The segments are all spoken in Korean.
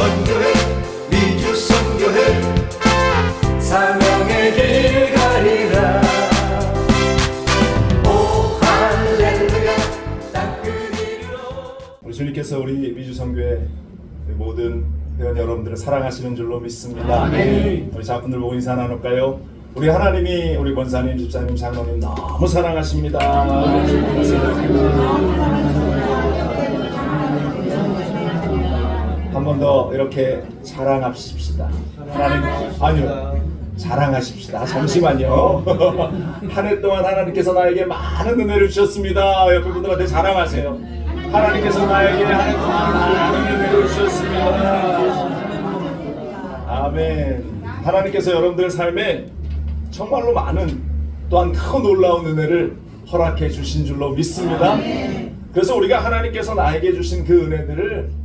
선교회 미주 선교회 사명의 길 가리라. 오 할렐루야 땅끝 이루어. 우리 주님께서 우리 미주 선교회 모든 회원 여러분들을 사랑하시는 줄로 믿습니다. 아멘. 우리 자분들 보고 인사 나눌까요? 우리 하나님이 우리 권사님, 집사님, 장로님 너무 사랑하십니다. 한 번 더 이렇게 자랑합시다. 하나님, 아니요, 자랑하십시다. 잠시만요. 한 해 동안 하나님께서 나에게 많은 은혜를 주셨습니다. 옆에 분들한테 자랑하세요. 하나님께서 나에게 한 해 동안 많은 은혜를 주셨습니다. 아멘. 하나님께서 여러분들 삶에 정말로 많은 또한 크고 놀라운 은혜를 허락해 주신 줄로 믿습니다. 그래서 우리가 하나님께서 나에게 주신 그 은혜들을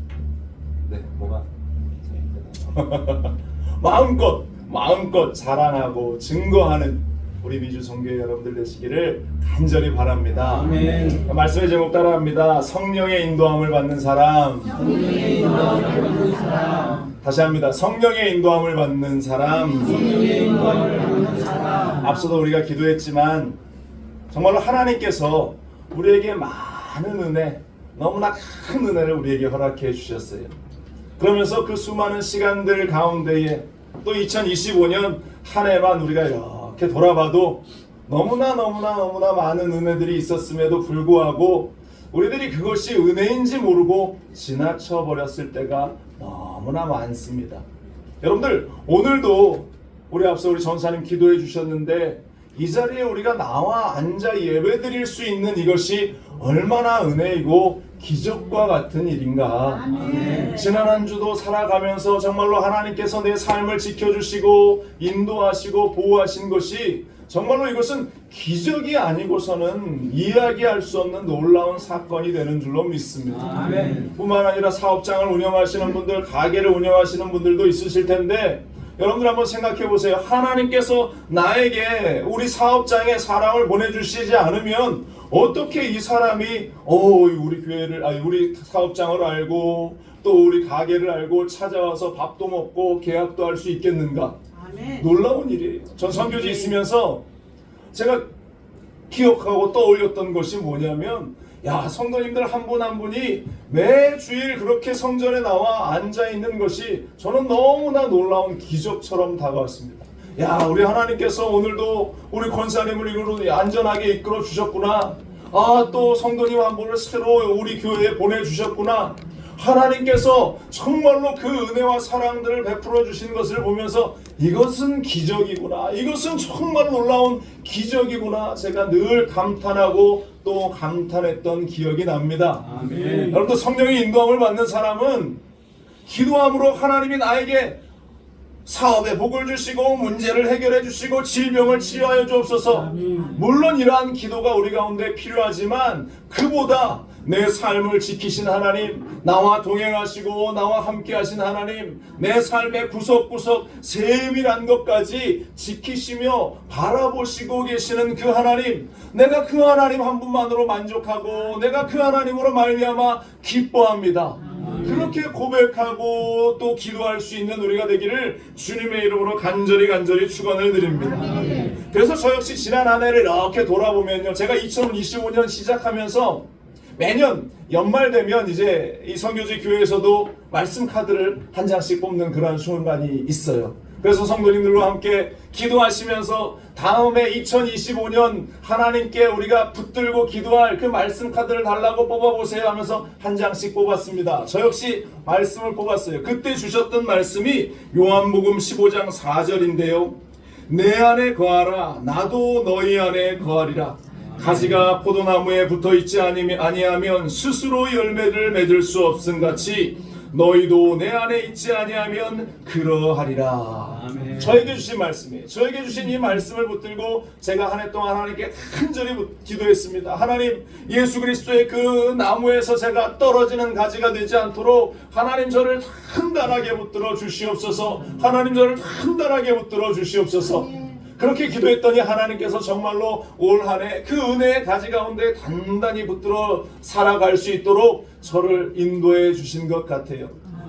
마음껏 자랑하고 증거하는 우리 미주 선교회 여러분들 되시기를 간절히 바랍니다. 아멘. 말씀의 제목 따라합니다. 성령의 인도함을 받는 사람. 다시 합니다. 성령의 인도함을 받는 사람. 앞서도 우리가 기도했지만 정말로 하나님께서 우리에게 많은 은혜, 너무나 큰 은혜를 우리에게 허락해 주셨어요. 그러면서 그 수많은 시간들 가운데에 또 2025년 한 해만 우리가 이렇게 돌아봐도 너무나 많은 은혜들이 있었음에도 불구하고 우리들이 그것이 은혜인지 모르고 지나쳐 버렸을 때가 너무나 많습니다. 여러분들, 오늘도 우리 앞서 우리 전사님 기도해 주셨는데 이 자리에 우리가 나와 앉아 예배드릴 수 있는 이것이 얼마나 은혜이고 기적과 같은 일인가. 지난 한 주도 살아가면서 정말로 하나님께서 내 삶을 지켜주시고 인도하시고 보호하신 것이 정말로 이것은 기적이 아니고서는 이야기할 수 없는 놀라운 사건이 되는 줄로 믿습니다. 아멘. 뿐만 아니라 사업장을 운영하시는 분들, 가게를 운영하시는 분들도 있으실 텐데 여러분들 한번 생각해 보세요. 하나님께서 나에게 우리 사업장에 사람을 보내주시지 않으면 어떻게 이 사람이 우리 교회를, 우리 사업장을 알고 또 우리 가게를 알고 찾아와서 밥도 먹고 계약도 할 수 있겠는가? 아멘. 놀라운 일이에요. 전 선교지 있으면서 제가 기억하고 떠올렸던 것이 뭐냐면, 성도님들 한 분 한 분이 매주일 그렇게 성전에 나와 앉아 있는 것이 저는 너무나 놀라운 기적처럼 다가왔습니다. 우리 하나님께서 오늘도 우리 권사님을 이끌어 안전하게 이끌어 주셨구나. 또 성도님 한 분을 새로 우리 교회에 보내주셨구나. 하나님께서 정말로 그 은혜와 사랑들을 베풀어 주신 것을 보면서 이것은 기적이구나, 이것은 정말 놀라운 기적이구나, 제가 늘 감탄하고 또 감탄했던 기억이 납니다. 아멘. 여러분들, 성령의 인도함을 받는 사람은 기도함으로 하나님이 나에게 사업에 복을 주시고 문제를 해결해 주시고 질병을 치료하여 주옵소서. 물론 이러한 기도가 우리 가운데 필요하지만 그보다 내 삶을 지키신 하나님, 나와 동행하시고 나와 함께 하신 하나님, 내 삶의 구석구석 세밀한 것까지 지키시며 바라보시고 계시는 그 하나님, 내가 그 하나님 한 분만으로 만족하고 내가 그 하나님으로 말미암아 기뻐합니다. 그렇게 고백하고 또 기도할 수 있는 우리가 되기를 주님의 이름으로 간절히 축원을 드립니다. 그래서 저 역시 지난 한 해를 이렇게 돌아보면요, 제가 2025년 시작하면서 매년 연말 되면 이제 이 선교지 교회에서도 말씀 카드를 한 장씩 뽑는 그런 순간이 있어요. 그래서 성도님들과 함께 기도하시면서 다음에 2025년 하나님께 우리가 붙들고 기도할 그 말씀 카드를 달라고 뽑아보세요 하면서 한 장씩 뽑았습니다. 저 역시 말씀을 뽑았어요. 그때 주셨던 말씀이 요한복음 15장 4절인데요. 내 안에 거하라, 나도 너희 안에 거하리라. 가지가 포도나무에 붙어있지 아니하면 스스로 열매를 맺을 수 없음같이 너희도 내 안에 있지 아니하면 그러하리라. 아멘. 저에게 주신 말씀이에요. 저에게 주신 이 말씀을 붙들고 제가 한 해 동안 하나님께 간절히 기도했습니다. 하나님, 예수 그리스도의 그 나무에서 제가 떨어지는 가지가 되지 않도록 하나님 저를 단단하게 붙들어 주시옵소서. 하나님 저를 단단하게 붙들어 주시옵소서. 그렇게 기도했더니 하나님께서 정말로 올 한 해 그 은혜의 가지 가운데 단단히 붙들어 살아갈 수 있도록 저를 인도해 주신 것 같아요.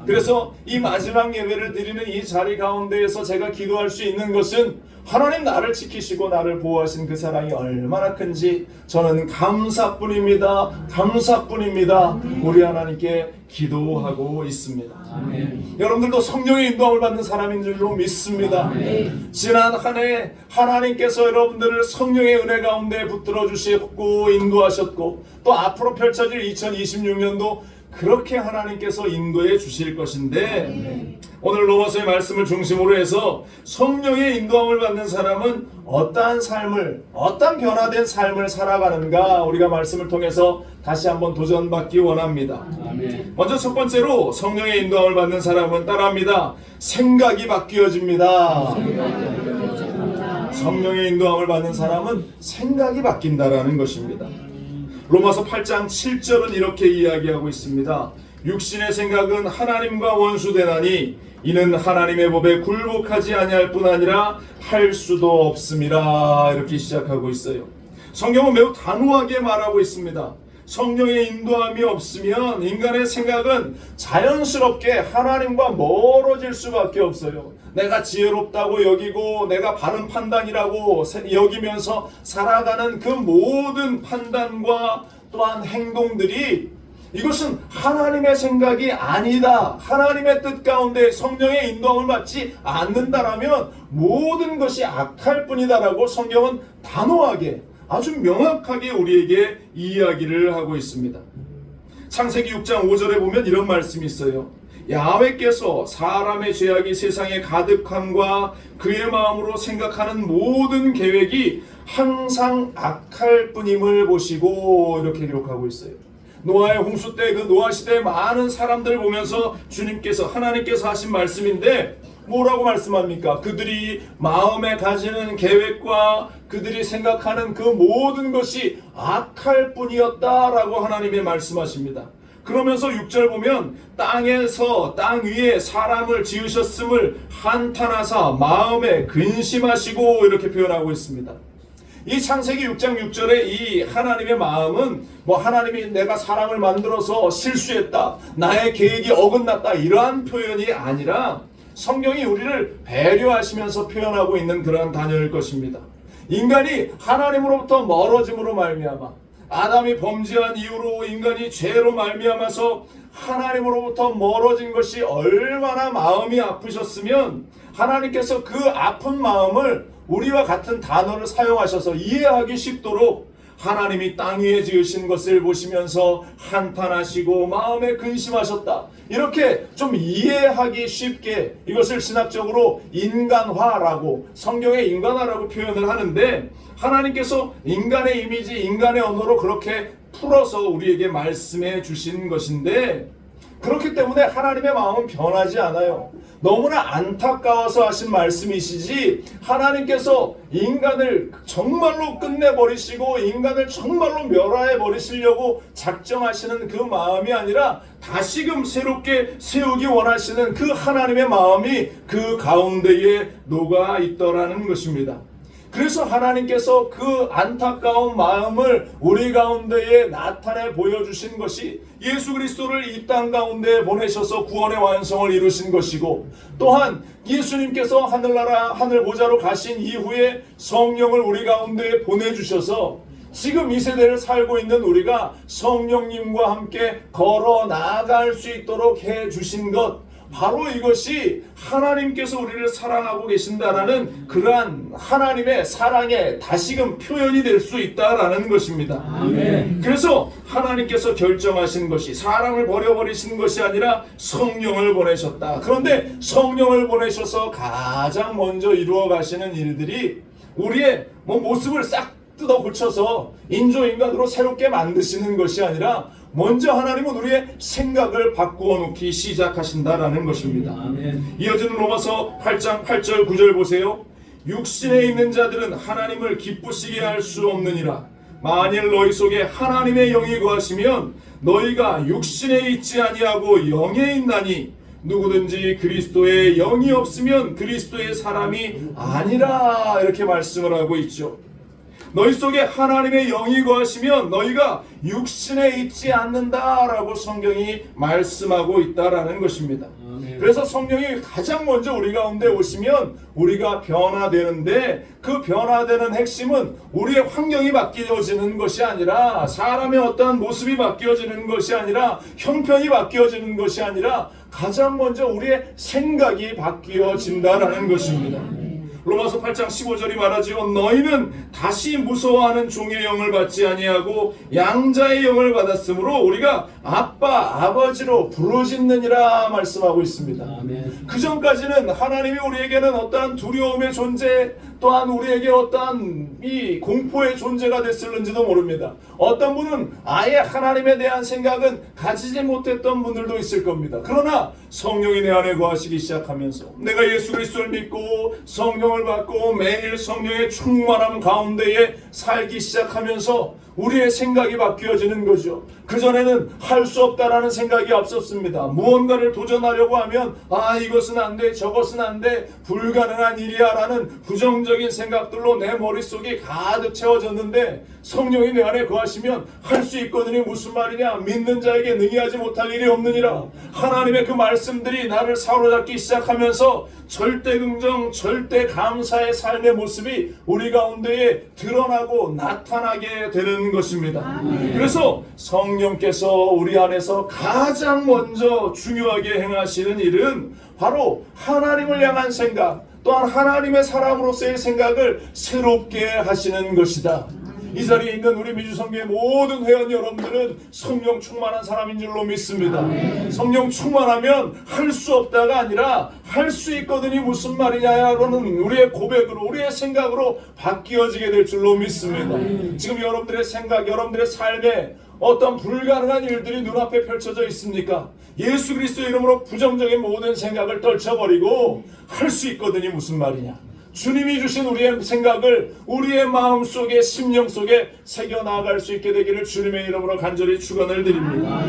그래서 이 마지막 예배를 드리는 이 자리 가운데에서 제가 기도할 수 있는 것은 하나님 나를 지키시고 나를 보호하신 그 사랑이 얼마나 큰지 저는 감사뿐입니다. 감사뿐입니다. 우리 하나님께 기도하고 있습니다. 아멘. 여러분들도 성령의 인도함을 받는 사람인 줄로 믿습니다. 지난 한 해 하나님께서 여러분들을 성령의 은혜 가운데 붙들어 주셨고 인도하셨고 또 앞으로 펼쳐질 2026년도 그렇게 하나님께서 인도해 주실 것인데 오늘 로마서의 말씀을 중심으로 해서 성령의 인도함을 받는 사람은 어떠한 삶을, 어떤 변화된 삶을 살아가는가 우리가 말씀을 통해서 다시 한번 도전받기 원합니다. 아멘. 먼저 첫 번째로 성령의 인도함을 받는 사람은 따라합니다. 생각이 바뀌어집니다. 성령의 인도함을 받는 사람은 생각이 바뀐다라는 것입니다. 로마서 8장 7절은 이렇게 이야기하고 있습니다. 육신의 생각은 하나님과 원수되나니 이는 하나님의 법에 굴복하지 아니할 뿐 아니라 할 수도 없음이라. 이렇게 시작하고 있어요. 성경은 매우 단호하게 말하고 있습니다. 성령의 인도함이 없으면 인간의 생각은 자연스럽게 하나님과 멀어질 수밖에 없어요. 내가 지혜롭다고 여기고 내가 바른 판단이라고 여기면서 살아가는 그 모든 판단과 또한 행동들이 이것은 하나님의 생각이 아니다. 하나님의 뜻 가운데 성령의 인도함을 받지 않는다라면 모든 것이 악할 뿐이다라고 성경은 단호하게 아주 명확하게 우리에게 이야기를 하고 있습니다. 창세기 6장 5절에 보면 이런 말씀이 있어요. 야훼께서 사람의 죄악이 세상에 가득함과 그의 마음으로 생각하는 모든 계획이 항상 악할 뿐임을 보시고 이렇게 기록하고 있어요. 노아의 홍수 때 그 노아 시대의 많은 사람들을 보면서 주님께서 하나님께서 하신 말씀인데 뭐라고 말씀합니까? 그들이 마음에 가지는 계획과 그들이 생각하는 그 모든 것이 악할 뿐이었다라고 하나님이 말씀하십니다. 그러면서 6절 보면 땅에서 땅 위에 사람을 지으셨음을 한탄하사 마음에 근심하시고 이렇게 표현하고 있습니다. 이 창세기 6장 6절의 이 하나님의 마음은 하나님이 내가 사람을 만들어서 실수했다, 나의 계획이 어긋났다 이러한 표현이 아니라 성경이 우리를 배려하시면서 표현하고 있는 그러한 단어일 것입니다. 인간이 하나님으로부터 멀어짐으로 말미암아 아담이 범죄한 이후로 인간이 죄로 말미암아서 하나님으로부터 멀어진 것이 얼마나 마음이 아프셨으면 하나님께서 그 아픈 마음을 우리와 같은 단어를 사용하셔서 이해하기 쉽도록 하나님이 땅 위에 지으신 것을 보시면서 한탄하시고 마음에 근심하셨다. 이렇게 좀 이해하기 쉽게 이것을 신학적으로 인간화라고 성경의 인간화라고 표현을 하는데 하나님께서 인간의 이미지, 인간의 언어로 그렇게 풀어서 우리에게 말씀해 주신 것인데 그렇기 때문에 하나님의 마음은 변하지 않아요. 너무나 안타까워서 하신 말씀이시지 하나님께서 인간을 정말로 끝내버리시고 인간을 정말로 멸하해버리시려고 작정하시는 그 마음이 아니라 다시금 새롭게 세우기 원하시는 그 하나님의 마음이 그 가운데에 녹아 있더라는 것입니다. 그래서 하나님께서 그 안타까운 마음을 우리 가운데에 나타내 보여주신 것이 예수 그리스도를 이 땅 가운데 보내셔서 구원의 완성을 이루신 것이고 또한 예수님께서 하늘나라 하늘보좌로 가신 이후에 성령을 우리 가운데에 보내주셔서 지금 이 세대를 살고 있는 우리가 성령님과 함께 걸어 나아갈 수 있도록 해주신 것 바로 이것이 하나님께서 우리를 사랑하고 계신다라는 그러한 하나님의 사랑의 다시금 표현이 될 수 있다라는 것입니다. 아멘. 그래서 하나님께서 결정하신 것이 사람을 버려버리신 것이 아니라 성령을 보내셨다. 그런데 성령을 보내셔서 가장 먼저 이루어 가시는 일들이 우리의 모습을 싹 뜯어 고쳐서 인조인간으로 새롭게 만드시는 것이 아니라 먼저 하나님은 우리의 생각을 바꾸어 놓기 시작하신다라는 것입니다. 아멘. 이어지는 로마서 8장 8절 9절 보세요. 육신에 있는 자들은 하나님을 기쁘시게 할 수 없느니라. 만일 너희 속에 하나님의 영이 거하시면 너희가 육신에 있지 아니하고 영에 있나니 누구든지 그리스도의 영이 없으면 그리스도의 사람이 아니라 이렇게 말씀을 하고 있죠. 너희 속에 하나님의 영이 거하시면 너희가 육신에 있지 않는다라고 성경이 말씀하고 있다라는 것입니다. 그래서 성령이 가장 먼저 우리 가운데 오시면 우리가 변화되는데, 그 변화되는 핵심은 우리의 환경이 바뀌어지는 것이 아니라, 사람의 어떠한 모습이 바뀌어지는 것이 아니라, 형편이 바뀌어지는 것이 아니라 가장 먼저 우리의 생각이 바뀌어진다라는 것입니다. 로마서 8장 15절이 말하지요. 너희는 다시 무서워하는 종의 영을 받지 아니하고 양자의 영을 받았으므로 우리가 아빠 아버지로 부르짖느니라 말씀하고 있습니다. 그 전까지는 하나님이 우리에게는 어떠한 두려움의 존재, 또한 우리에게 어떠한 이 공포의 존재가 됐을는지도 모릅니다. 어떤 분은 아예 하나님에 대한 생각은 가지지 못했던 분들도 있을 겁니다. 그러나 성령이 내 안에 거하시기 시작하면서 내가 예수 그리스도를 믿고 성령을 받고 매일 성령의 충만함 가운데에 살기 시작하면서 우리의 생각이 바뀌어지는 거죠. 그전에는 할 수 없다라는 생각이 앞섰습니다. 무언가를 도전하려고 하면 이것은 안 돼, 저것은 안 돼, 불가능한 일이야 라는 부정적인 생각들로 내 머릿속이 가득 채워졌는데, 성령이 내 안에 거하시면 할 수 있거든요. 무슨 말이냐? 믿는 자에게 능히 하지 못할 일이 없느니라. 하나님의 그 말씀들이 나를 사로잡기 시작하면서 절대 긍정, 절대 감사의 삶의 모습이 우리 가운데에 드러나고 나타나게 되는 것입니다. 그래서 성령께서 우리 안에서 가장 먼저 중요하게 행하시는 일은 바로 하나님을 향한 생각, 또한 하나님의 사람으로서의 생각을 새롭게 하시는 것이다. 이 자리에 있는 우리 미주성교의 모든 회원 여러분들은 성령 충만한 사람인 줄로 믿습니다. 성령 충만하면 할 수 없다가 아니라 할 수 있거든요. 무슨 말이냐라는 우리의 고백으로, 우리의 생각으로 바뀌어지게 될 줄로 믿습니다. 지금 여러분들의 생각, 여러분들의 삶에 어떤 불가능한 일들이 눈앞에 펼쳐져 있습니까? 예수 그리스도 이름으로 부정적인 모든 생각을 떨쳐버리고 할 수 있거든요. 무슨 말이냐? 주님이 주신 우리의 생각을 우리의 마음속에, 심령 속에 새겨나갈 수 있게 되기를 주님의 이름으로 간절히 축원을 드립니다.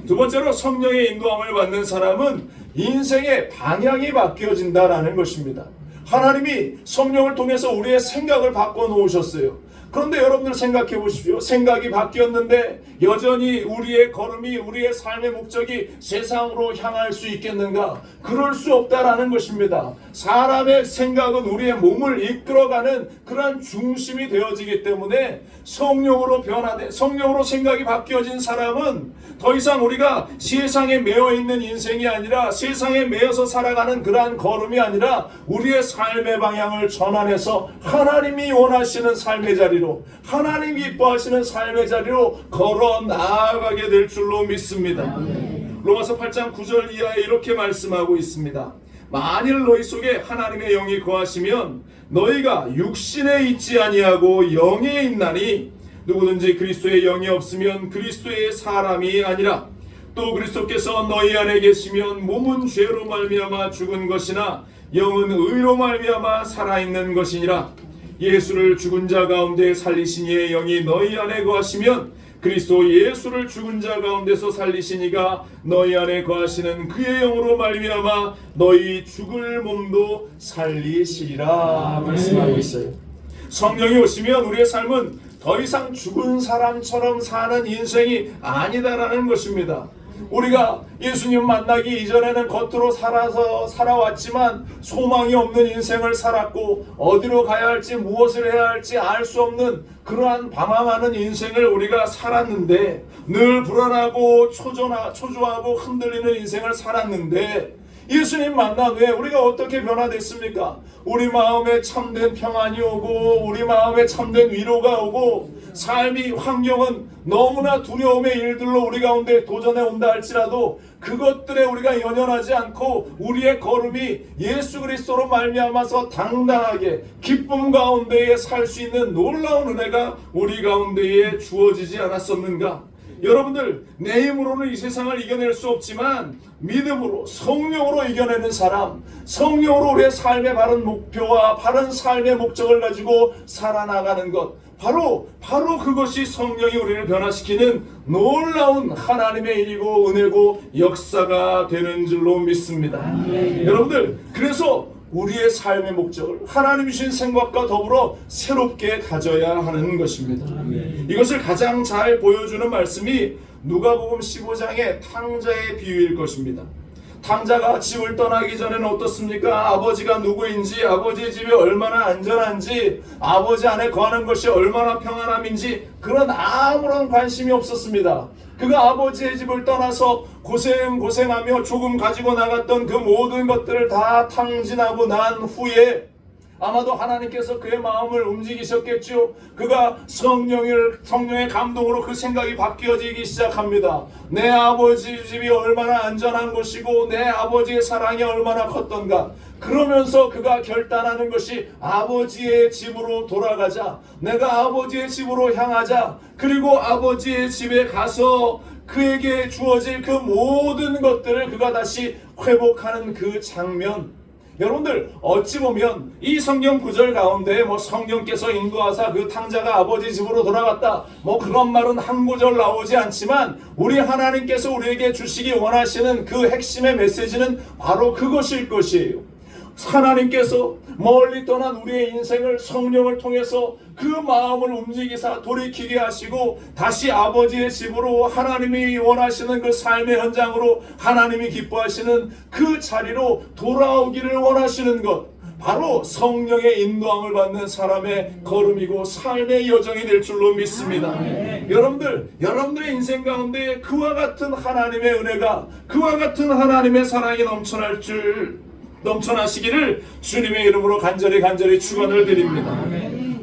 두 번째로, 성령의 인도함을 받는 사람은 인생의 방향이 바뀌어진다라는 것입니다. 하나님이 성령을 통해서 우리의 생각을 바꿔놓으셨어요. 그런데 여러분들 생각해 보십시오. 생각이 바뀌었는데 여전히 우리의 걸음이, 우리의 삶의 목적이 세상으로 향할 수 있겠는가? 그럴 수 없다라는 것입니다. 사람의 생각은 우리의 몸을 이끌어가는 그러한 중심이 되어지기 때문에 성령으로 변화돼, 성령으로 생각이 바뀌어진 사람은 더 이상 우리가 세상에 매여 있는 인생이 아니라, 세상에 매여서 살아가는 그러한 걸음이 아니라 우리의 삶의 방향을 전환해서 하나님이 원하시는 삶의 자리로, 하나님 기뻐하시는 삶의 자리로 걸어 나아가게 될 줄로 믿습니다. 로마서 8장 9절 이하에 이렇게 말씀하고 있습니다. 만일 너희 속에 하나님의 영이 거하시면 너희가 육신에 있지 아니하고 영에 있나니, 누구든지 그리스도의 영이 없으면 그리스도의 사람이 아니라, 또 그리스도께서 너희 안에 계시면 몸은 죄로 말미암아 죽은 것이나 영은 의로 말미암아 살아있는 것이니라. 예수를 죽은 자 가운데 살리신 이의 영이 너희 안에 거하시면 그리스도 예수를 죽은 자 가운데서 살리신 이가 너희 안에 거하시는 그의 영으로 말미암아 너희 죽을 몸도 살리시리라 말씀하고 있어요. 성령이 오시면 우리의 삶은 더 이상 죽은 사람처럼 사는 인생이 아니다라는 것입니다. 우리가 예수님 만나기 이전에는 겉으로 살아왔지만 소망이 없는 인생을 살았고, 어디로 가야 할지, 무엇을 해야 할지 알 수 없는 그러한 방황하는 인생을 우리가 살았는데, 늘 불안하고 초조하고 흔들리는 인생을 살았는데, 예수님 만난 후에 우리가 어떻게 변화됐습니까? 우리 마음에 참된 평안이 오고, 우리 마음에 참된 위로가 오고, 삶이, 환경은 너무나 두려움의 일들로 우리 가운데 도전해 온다 할지라도 그것들에 우리가 연연하지 않고 우리의 걸음이 예수 그리스도로 말미암아서 당당하게 기쁨 가운데에 살 수 있는 놀라운 은혜가 우리 가운데에 주어지지 않았었는가? 여러분들, 내 힘으로는 이 세상을 이겨낼 수 없지만 믿음으로, 성령으로 이겨내는 사람, 성령으로 우리의 삶의 바른 목표와 바른 삶의 목적을 가지고 살아나가는 것, 바로 그것이 성령이 우리를 변화시키는 놀라운 하나님의 일이고 은혜고 역사가 되는 줄로 믿습니다. 여러분들, 그래서 우리의 삶의 목적을 하나님 주신 생각과 더불어 새롭게 가져야 하는 것입니다. 이것을 가장 잘 보여주는 말씀이 누가복음 15장의 탕자의 비유일 것입니다. 탕자가 집을 떠나기 전에는 어떻습니까? 아버지가 누구인지, 아버지의 집이 얼마나 안전한지, 아버지 안에 거하는 것이 얼마나 평안함인지 그런 아무런 관심이 없었습니다. 그가 아버지의 집을 떠나서 고생하며 조금 가지고 나갔던 그 모든 것들을 다 탕진하고 난 후에 아마도 하나님께서 그의 마음을 움직이셨겠죠. 그가 성령의 감동으로 그 생각이 바뀌어지기 시작합니다. 내 아버지 집이 얼마나 안전한 곳이고 내 아버지의 사랑이 얼마나 컸던가. 그러면서 그가 결단하는 것이 아버지의 집으로 돌아가자. 내가 아버지의 집으로 향하자. 그리고 아버지의 집에 가서 그에게 주어질 그 모든 것들을 그가 다시 회복하는 그 장면. 여러분들 어찌 보면 이 성경 구절 가운데 성령께서 인도하사 그 탕자가 아버지 집으로 돌아갔다 그런 말은 한 구절 나오지 않지만 우리 하나님께서 우리에게 주시기 원하시는 그 핵심의 메시지는 바로 그것일 것이에요. 하나님께서 멀리 떠난 우리의 인생을 성령을 통해서 그 마음을 움직이사 돌이키게 하시고 다시 아버지의 집으로 하나님이 원하시는 그 삶의 현장으로 하나님이 기뻐하시는 그 자리로 돌아오기를 원하시는 것, 바로 성령의 인도함을 받는 사람의 걸음이고 삶의 여정이 될 줄로 믿습니다. 여러분들의 인생 가운데 그와 같은 하나님의 은혜가, 그와 같은 하나님의 사랑이 넘쳐나시기를 주님의 이름으로 간절히 축원을 드립니다.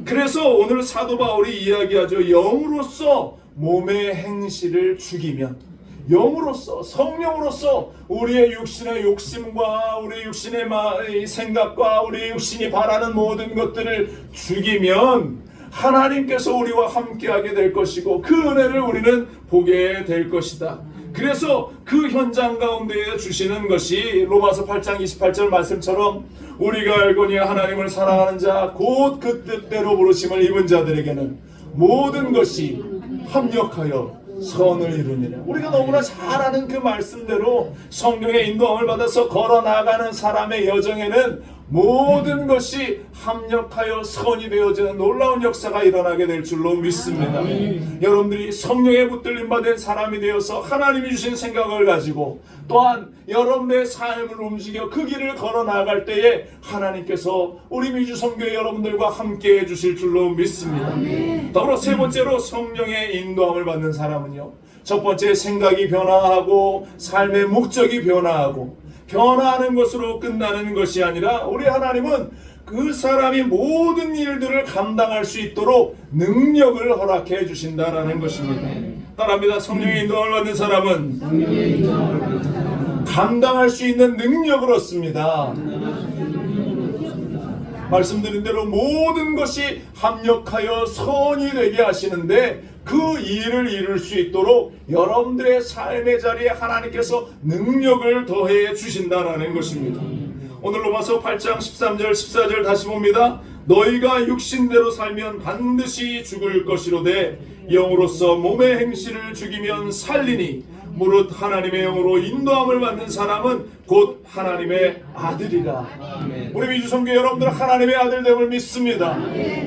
그래서 오늘 사도 바울이 이야기하죠. 영으로서 몸의 행실을 죽이면, 영으로서 성령으로서 우리의 육신의 욕심과 우리의 육신의 생각과 우리의 육신이 바라는 모든 것들을 죽이면 하나님께서 우리와 함께하게 될 것이고 그 은혜를 우리는 보게 될 것이다. 그래서 그 현장 가운데 주시는 것이 로마서 8장 28절 말씀처럼 우리가 알거니 하나님을 사랑하는 자 곧 그 뜻대로 부르심을 입은 자들에게는 모든 것이 합력하여 선을 이루니라. 우리가 너무나 잘 아는 그 말씀대로 성령의 인도함을 받아서 걸어 나가는 사람의 여정에는 모든 것이 합력하여 선이 되어지는 놀라운 역사가 일어나게 될 줄로 믿습니다. 여러분들이 성령에 붙들림 받은 사람이 되어서 하나님이 주신 생각을 가지고 또한 여러분의 삶을 움직여 그 길을 걸어 나갈 때에 하나님께서 우리 미주선교회 여러분들과 함께 해주실 줄로 믿습니다. 더불어 세 번째로 성령의 인도함을 받는 사람은요, 첫 번째 생각이 변화하고 삶의 목적이 변화하는 것으로 끝나는 것이 아니라 우리 하나님은 그 사람이 모든 일들을 감당할 수 있도록 능력을 허락해 주신다라는 것입니다. 따라합니다. 성령의 인도함을 받는 사람은 감당할 수 있는 능력을 얻습니다. 말씀드린 대로 모든 것이 합력하여 선이 되게 하시는데 그 일을 이룰 수 있도록 여러분들의 삶의 자리에 하나님께서 능력을 더해 주신다라는 것입니다. 오늘 로마서 8장 13절 14절 다시 봅니다. 너희가 육신대로 살면 반드시 죽을 것이로되 영으로서 몸의 행실을 죽이면 살리니 무릇 하나님의 영으로 인도함을 받는 사람은 곧 하나님의 아들이라. 우리 미주성교 여러분들 하나님의 아들됨을 믿습니다.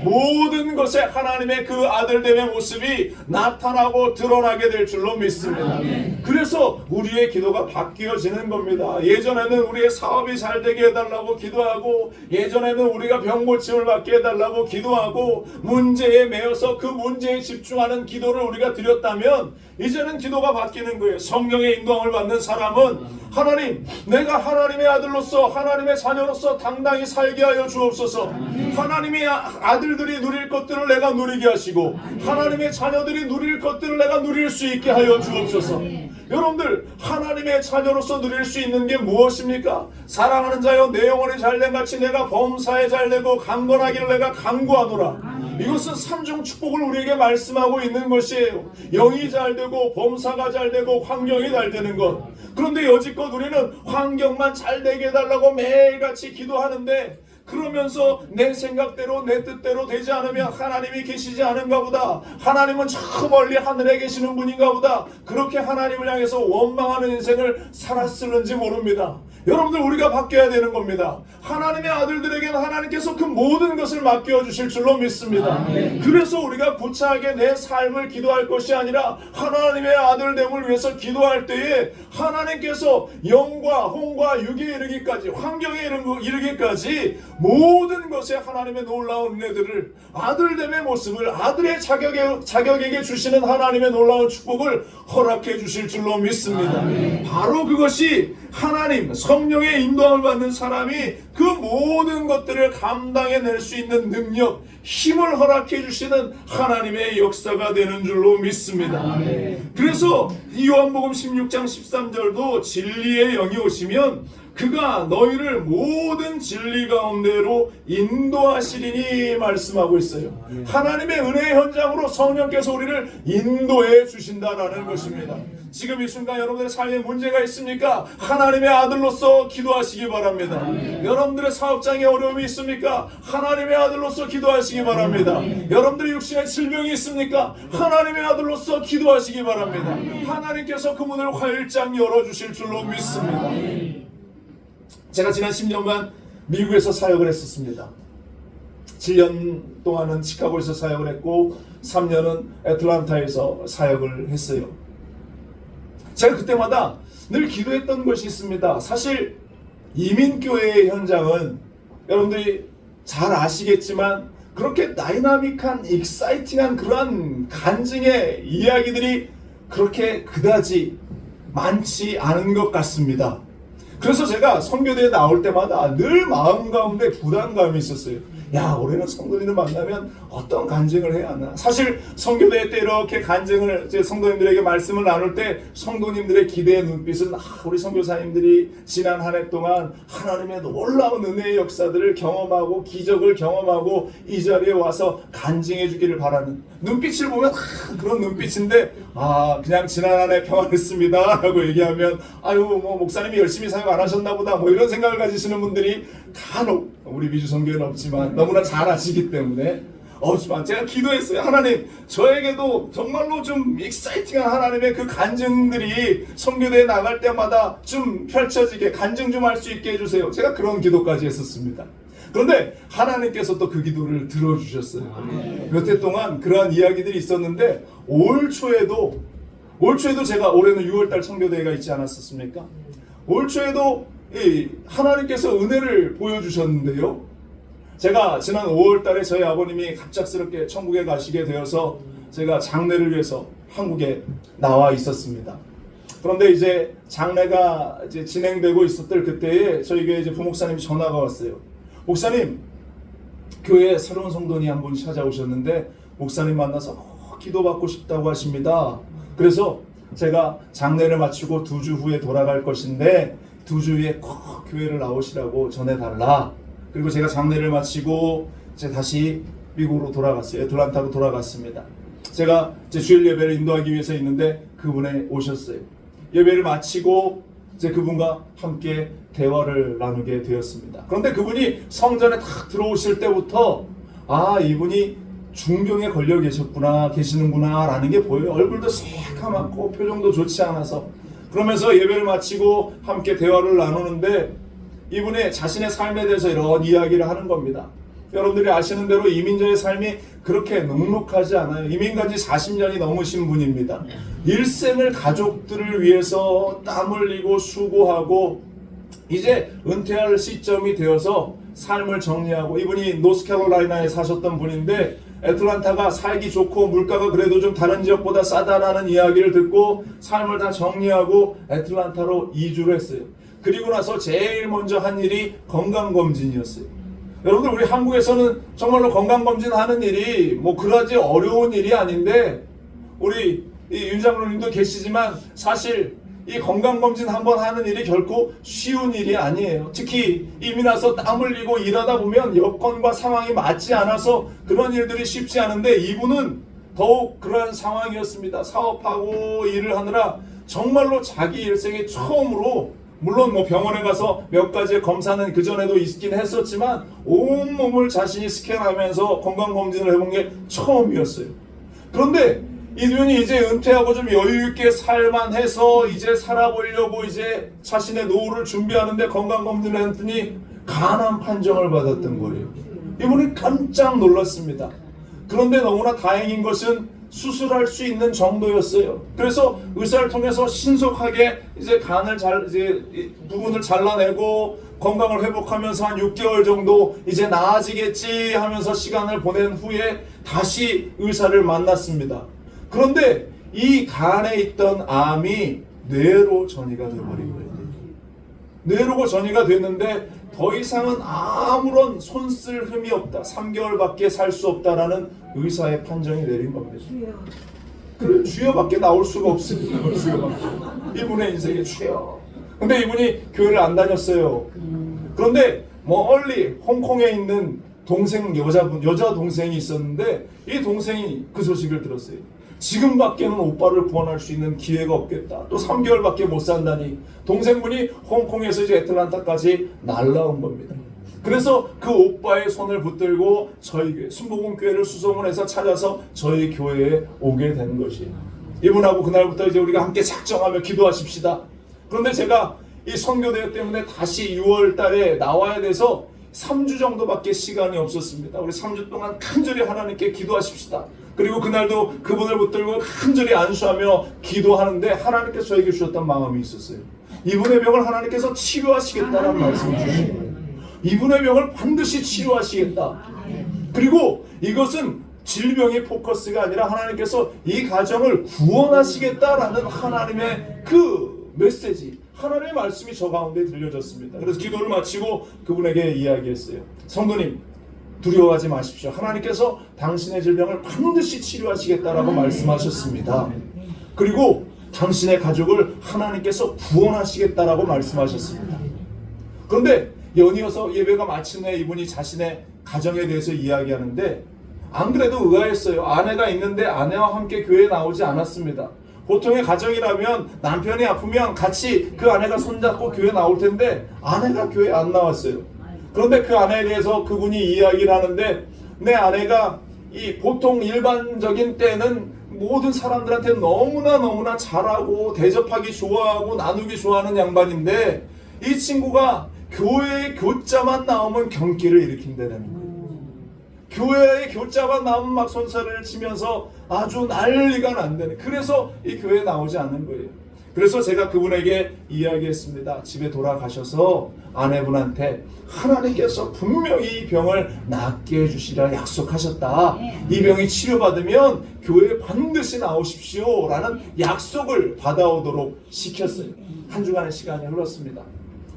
모든 것에 하나님의 그 아들됨의 모습이 나타나고 드러나게 될 줄로 믿습니다. 그래서 우리의 기도가 바뀌어지는 겁니다. 예전에는 우리의 사업이 잘 되게 해달라고 기도하고, 예전에는 우리가 병고침을 받게 해달라고 기도하고, 문제에 매여서 그 문제에 집중하는 기도를 우리가 드렸다면 이제는 기도가 바뀌는 거예요. 성령의 인도함을 받는 사람은 하나님, 내가 하나님의 아들로서 하나님의 자녀로서 당당히 살게 하여 주옵소서. 하나님의 아들들이 누릴 것들을 내가 누리게 하시고 하나님의 자녀들이 누릴 것들을 내가 누릴 수 있게 하여 주옵소서. 여러분들 하나님의 자녀로서 누릴 수 있는 게 무엇입니까? 사랑하는 자여 내 영혼이 잘된 같이 내가 범사에 잘되고 강건하기를 내가 간구하노라. 이것은 삼중 축복을 우리에게 말씀하고 있는 것이에요. 영이 잘되고 범사가 잘되고 환경이 잘되는 것. 그런데 여지껏 우리는 환경만 잘되게 해달라고 매일같이 기도하는데 그러면서 내 생각대로 내 뜻대로 되지 않으면 하나님이 계시지 않은가 보다, 하나님은 저 멀리 하늘에 계시는 분인가 보다, 그렇게 하나님을 향해서 원망하는 인생을 살았을는지 모릅니다. 여러분들 우리가 바뀌어야 되는 겁니다. 하나님의 아들들에게는 하나님께서 그 모든 것을 맡겨주실 줄로 믿습니다. 그래서 우리가 구차하게 내 삶을 기도할 것이 아니라 하나님의 아들됨을 위해서 기도할 때에 하나님께서 영과 홍과 육에 이르기까지, 환경에 이르기까지 모든 것에 하나님의 놀라운 은혜들을, 아들됨의 모습을, 아들의 자격에게 주시는 하나님의 놀라운 축복을 허락해 주실 줄로 믿습니다. 바로 그것이 하나님 성령의 인도함을 받는 사람이 그 모든 것들을 감당해낼 수 있는 능력, 힘을 허락해 주시는 하나님의 역사가 되는 줄로 믿습니다. 그래서 요한복음 16장 13절도 진리의 영이 오시면 그가 너희를 모든 진리 가운데로 인도하시리니 말씀하고 있어요. 하나님의 은혜의 현장으로 성령께서 우리를 인도해 주신다라는 것입니다. 지금 이 순간 여러분들의 삶에 문제가 있습니까? 하나님의 아들로서 기도하시기 바랍니다. 여러분들의 사업장에 어려움이 있습니까? 하나님의 아들로서 기도하시기 바랍니다. 여러분들의 육신에 질병이 있습니까? 하나님의 아들로서 기도하시기 바랍니다. 하나님께서 그 문을 활짝 열어주실 줄로 믿습니다. 제가 지난 10년간 미국에서 사역을 했었습니다. 7년 동안은 시카고에서 사역을 했고 3년은 애틀랜타에서 사역을 했어요. 제가 그때마다 늘 기도했던 것이 있습니다. 사실 이민교회의 현장은 여러분들이 잘 아시겠지만 그렇게 다이나믹한, 익사이팅한 그러한 간증의 이야기들이 그렇게 그다지 많지 않은 것 같습니다. 그래서 제가 선교대에 나올 때마다 늘 마음 가운데 부담감이 있었어요. 야, 올해는 성도님들 만나면 어떤 간증을 해야 하나. 사실 선교대 때 이렇게 간증을 제 성도님들에게 말씀을 나눌 때 성도님들의 기대의 눈빛은 우리 선교사님들이 지난 한 해 동안 하나님의 놀라운 은혜의 역사들을 경험하고 기적을 경험하고 이 자리에 와서 간증해 주기를 바라는 눈빛을 보면 그런 눈빛인데 그냥 지난 한 해 평안했습니다 라고 얘기하면 뭐 목사님이 열심히 사역 안 하셨나 보다 뭐 이런 생각을 가지시는 분들이 간혹 우리 미주 선교회는 없지만 너무나 잘 아시기 때문에 없지만 제가 기도했어요. 하나님, 저에게도 정말로 좀 익사이팅한 하나님의 그 간증들이 선교대에 나갈 때마다 좀 펼쳐지게 간증 좀 할 수 있게 해주세요. 제가 그런 기도까지 했었습니다. 그런데 하나님께서 또 그 기도를 들어주셨어요. 몇 해 동안 그러한 이야기들이 있었는데 올 초에도 제가 올해는 6월달 선교대회가 있지 않았었습니까? 올 초에도 하나님께서 은혜를 보여주셨는데요. 제가 지난 5월달에 저희 아버님이 갑작스럽게 천국에 가시게 되어서 제가 장례를 위해서 한국에 나와 있었습니다. 그런데 이제 장례가 이제 진행되고 있었을 그때에 저에게 이제 부목사님이 전화가 왔어요. 목사님, 교회에 새로운 성도님이 한 분 찾아오셨는데 목사님 만나서 기도받고 싶다고 하십니다. 그래서 제가 장례를 마치고 2주 후에 돌아갈 것인데 2주 후에 꼭 교회를 나오시라고 전해달라. 그리고 제가 장례를 마치고 이제 다시 미국으로 돌아갔어요. 애틀랜타로 돌아갔습니다. 제가 이제 주일 예배를 인도하기 위해서 있는데 그분이 오셨어요. 예배를 마치고 이제 그분과 함께 대화를 나누게 되었습니다. 그런데 그분이 성전에 딱 들어오실 때부터 이분이 중병에 걸려 계시는구나 라는 게 보여요. 얼굴도 새카맣고 표정도 좋지 않아서. 그러면서 예배를 마치고 함께 대화를 나누는데 이분의 자신의 삶에 대해서 이런 이야기를 하는 겁니다. 여러분들이 아시는 대로 이민자의 삶이 그렇게 넉넉하지 않아요. 이민 간 지 40년이 넘으신 분입니다. 일생을 가족들을 위해서 땀 흘리고 수고하고 이제 은퇴할 시점이 되어서 삶을 정리하고, 이분이 노스캐롤라이나에 사셨던 분인데 애틀랜타가 살기 좋고 물가가 그래도 좀 다른 지역보다 싸다라는 이야기를 듣고 삶을 다 정리하고 애틀랜타로 이주를 했어요. 그리고 나서 제일 먼저 한 일이 건강검진이었어요. 여러분들, 우리 한국에서는 정말로 건강검진 하는 일이 뭐 그다지 어려운 일이 아닌데, 우리 윤 장로님도 계시지만 사실 이 건강검진 한번 하는 일이 결코 쉬운 일이 아니에요. 특히 이민 와서 땀 흘리고 일하다 보면 여건과 상황이 맞지 않아서 그런 일들이 쉽지 않은데 이분은 더욱 그러한 상황이었습니다. 사업하고 일을 하느라 정말로 자기 일생에 처음으로, 물론 뭐 병원에 가서 몇 가지의 검사는 그전에도 있긴 했었지만 온몸을 자신이 스캔하면서 건강검진을 해본 게 처음이었어요. 그런데 이분이 이제 은퇴하고 좀 여유 있게 살만해서 이제 살아보려고 이제 자신의 노후를 준비하는데 건강검진을 했더니 간암 판정을 받았던 거예요. 이분이 깜짝 놀랐습니다. 그런데 너무나 다행인 것은 수술할 수 있는 정도였어요. 그래서 의사를 통해서 신속하게 이제 간을 부분을 잘라내고 건강을 회복하면서 한 6개월 정도 이제 나아지겠지 하면서 시간을 보낸 후에 다시 의사를 만났습니다. 그런데 이 간에 있던 암이 뇌로 전이가 되어버린 거예요. 뇌로 전이가 됐는데 더 이상은 아무런 손 쓸 흠이 없다. 3개월밖에 살 수 없다라는 의사의 판정이 내린 겁니다. 그래, 주여밖에 나올 수가 없습니다. 주여밖에. 이분의 인생의 주여. 근데 이분이 교회를 안 다녔어요. 그런데 멀리 홍콩에 있는 여자 동생이 있었는데 이 동생이 그 소식을 들었어요. 지금밖에는 오빠를 구원할 수 있는 기회가 없겠다. 또 3개월밖에 못 산다니. 동생분이 홍콩에서 이제 애틀란타까지 날라온 겁니다. 그래서 그 오빠의 손을 붙들고 저희 교회, 순복음교회를 수소문해서 찾아서 저희 교회에 오게 된 것이에요. 이분하고 그날부터 이제 우리가 함께 작정하며 기도하십시다. 그런데 제가 이 선교대회 때문에 다시 6월 달에 나와야 돼서 3주 정도밖에 시간이 없었습니다. 우리 3주 동안 간절히 하나님께 기도하십시다. 그리고 그날도 그분을 붙들고 간절히 안수하며 기도하는데 하나님께서 저에게 주셨던 마음이 있었어요. 이분의 병을 하나님께서 치료하시겠다는 말씀을 주신 거예요. 이분의 병을 반드시 치료하시겠다. 그리고 이것은 질병의 포커스가 아니라 하나님께서 이 가정을 구원하시겠다라는 하나님의 그 메시지, 하나님의 말씀이 저 가운데 들려졌습니다. 그래서 기도를 마치고 그분에게 이야기했어요. 성도님, 두려워하지 마십시오. 하나님께서 당신의 질병을 반드시 치료하시겠다라고 말씀하셨습니다. 그리고 당신의 가족을 하나님께서 구원하시겠다라고 말씀하셨습니다. 그런데 연이어서 예배가 마친 후에 이분이 자신의 가정에 대해서 이야기하는데 안 그래도 의아했어요. 아내가 있는데 아내와 함께 교회에 나오지 않았습니다. 보통의 가정이라면 남편이 아프면 같이 그 아내가 손잡고 교회 나올 텐데 아내가 교회에 안 나왔어요. 그런데 그 아내에 대해서 그분이 이야기를 하는데 내 아내가 이 보통 일반적인 때는 모든 사람들한테 너무나 잘하고 대접하기 좋아하고 나누기 좋아하는 양반인데 이 친구가 교회에 교자만 나오면 경기를 일으킨다는 교회에 교자만 나오면 막 손살을 치면서 아주 난리가 난다는. 그래서 이 교회에 나오지 않는 거예요. 그래서 제가 그분에게 이야기했습니다. 집에 돌아가셔서 아내분한테 하나님께서 분명히 이 병을 낫게 해주시라 약속하셨다. 이 병이 치료받으면 교회에 반드시 나오십시오 라는 약속을 받아오도록 시켰어요. 한 주간의 시간이 흘렀습니다.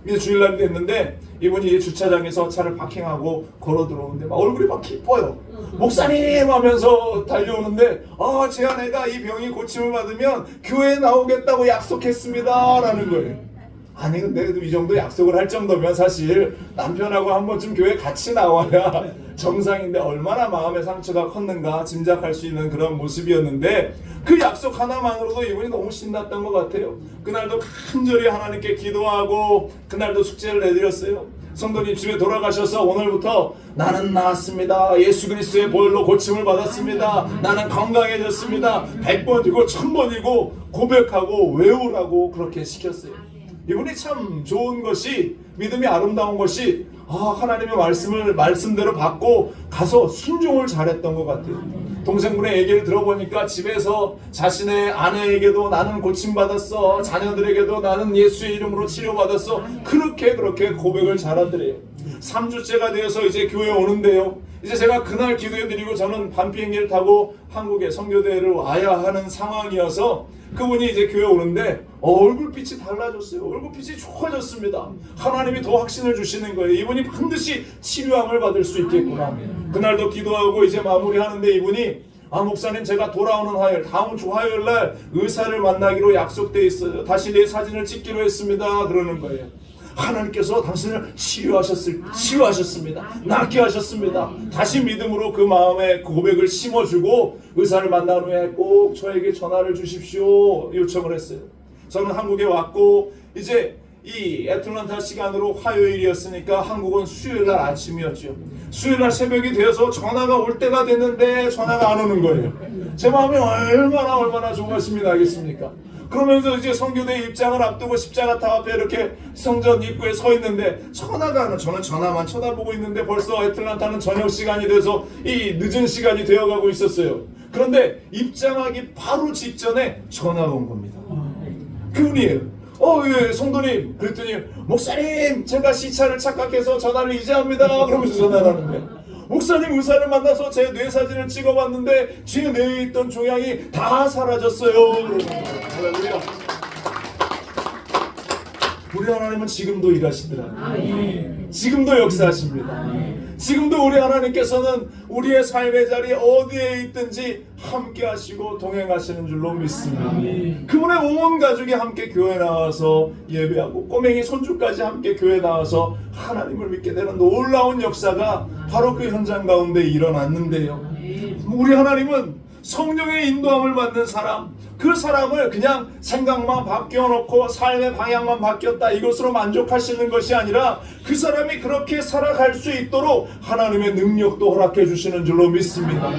이제 주일날이 됐는데 이분이 주차장에서 차를 파킹하고 걸어 들어오는데 막 얼굴이 막 기뻐요. 목사님 하면서 달려오는데 제 아내가 이 병이 고침을 받으면 교회에 나오겠다고 약속했습니다 라는 거예요. 아니 근데 이 정도 약속을 할 정도면 사실 남편하고 한 번쯤 교회 같이 나와야 정상인데 얼마나 마음의 상처가 컸는가 짐작할 수 있는 그런 모습이었는데 그 약속 하나만으로도 이분이 너무 신났던 것 같아요. 그날도 간절히 하나님께 기도하고 그날도 숙제를 내드렸어요. 성도님 집에 돌아가셔서 오늘부터 나는 나았습니다. 예수 그리스도의 보혈로 고침을 받았습니다. 나는 건강해졌습니다. 100번이고 1000번이고 고백하고 외우라고 그렇게 시켰어요. 이분이 참 좋은 것이 믿음이 아름다운 것이 하나님의 말씀대로 받고 가서 순종을 잘했던 것 같아요. 동생분의 얘기를 들어보니까 집에서 자신의 아내에게도 나는 고침받았어, 자녀들에게도 나는 예수의 이름으로 치료받았어, 그렇게 고백을 잘하더래요. 3주째가 되어서 이제 교회에 오는데요, 이제 제가 그날 기도해드리고 저는 밤 비행기를 타고 한국에 선교대회를 와야 하는 상황이어서 그분이 이제 교회 오는데 얼굴빛이 달라졌어요. 얼굴빛이 좋아졌습니다. 하나님이 더 확신을 주시는 거예요. 이분이 반드시 치료함을 받을 수 있겠구나. 그날도 기도하고 이제 마무리하는데 이분이 목사님 제가 돌아오는 화요일, 다음 주 화요일 날 의사를 만나기로 약속돼 있어요. 다시 내 사진을 찍기로 했습니다. 그러는 거예요. 하나님께서 당신을 치유하셨습니다. 낫게 하셨습니다. 다시 믿음으로 그 마음에 고백을 심어주고 의사를 만난 후에 꼭 저에게 전화를 주십시오 요청을 했어요. 저는 한국에 왔고 이제 이 애틀란타 시간으로 화요일이었으니까 한국은 수요일 날 아침이었죠. 수요일 날 새벽이 되어서 전화가 올 때가 됐는데 전화가 안 오는 거예요. 제 마음이 얼마나 조바심이 나겠습니까? 그러면서 이제 선교대 입장을 앞두고 십자가탑 앞에 이렇게 성전 입구에 서 있는데 전화가 안 와. 저는 전화만 쳐다보고 있는데 벌써 애틀란타는 저녁 시간이 돼서 이 늦은 시간이 되어가고 있었어요. 그런데 입장하기 바로 직전에 전화가 온 겁니다. 그분이에요. 예, 성도님. 그랬더니 목사님, 제가 시차를 착각해서 전화를 이제 합니다. 그러면서 전화를 하는 거예요. 목사님, 의사를 만나서 제 뇌 사진을 찍어봤는데 제 뇌에 있던 종양이 다 사라졌어요. 할렐루야. 우리 하나님은 지금도 일하시더라. 지금도 역사하십니다. 지금도 우리 하나님께서는 우리의 삶의 자리 어디에 있든지 함께 하시고 동행하시는 줄로 믿습니다. 그분의 온 가족이 함께 교회 나와서 예배하고 꼬맹이 손주까지 함께 교회 나와서 하나님을 믿게 되는 놀라운 역사가 바로 그 현장 가운데 일어났는데요. 우리 하나님은 성령의 인도함을 받는 사람, 그 사람을 그냥 생각만 바뀌어놓고 삶의 방향만 바뀌었다 이것으로 만족하시는 것이 아니라 그 사람이 그렇게 살아갈 수 있도록 하나님의 능력도 허락해 주시는 줄로 믿습니다.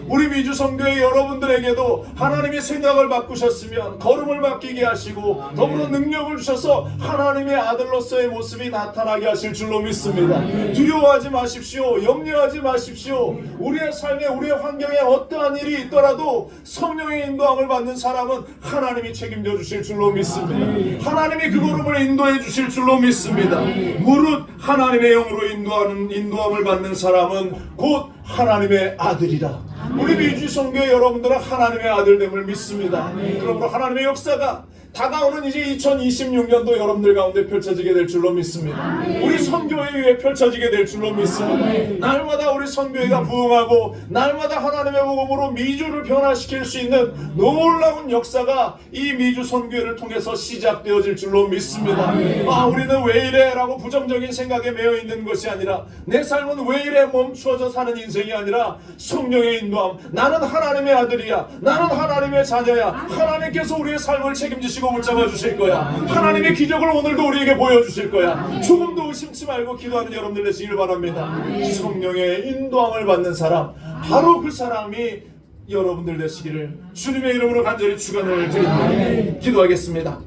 우리 미주 선교회 여러분들에게도 하나님의 생각을 바꾸셨으면 걸음을 바뀌게 하시고 더불어 능력을 주셔서 하나님의 아들로서의 모습이 나타나게 하실 줄로 믿습니다. 두려워하지 마십시오. 염려하지 마십시오. 우리의 삶에 우리의 환경에 어떠한 일이 있더라도 성령의 인도함을 받는 사람은 하나님이 책임져 주실 줄로 믿습니다. 하나님이 그 걸음을 인도해 주실 줄로 믿습니다. 무릇 하나님의 영으로 인도함을 받는 사람은 곧 하나님의 아들이라. 우리 미주 선교회 여러분들은 하나님의 아들됨을 믿습니다. 그러므로 하나님의 역사가 다가오는 이제 2026년도 여러분들 가운데 펼쳐지게 될 줄로 믿습니다. 우리 선교회 위에 펼쳐지게 될 줄로 믿습니다. 날마다 우리 선교회가 부흥하고 날마다 하나님의 복음으로 미주를 변화시킬 수 있는 놀라운 역사가 이 미주 선교회를 통해서 시작되어질 줄로 믿습니다. 우리는 왜 이래? 라고 부정적인 생각에 매여 있는 것이 아니라 내 삶은 왜 이래? 멈추어져 사는 인생이 아니라 성령의 인도함. 나는 하나님의 아들이야. 나는 하나님의 자녀야. 하나님께서 우리의 삶을 책임지시고 붙잡아 주실 거야. 하나님의 기적을 오늘도 우리에게 보여주실 거야. 조금도 의심치 말고 기도하는 여러분들 되시길 바랍니다. 성령의 인도함을 받는 사람, 바로 그 사람이 여러분들 되시기를 주님의 이름으로 간절히 축원을 드립니다. 기도하겠습니다.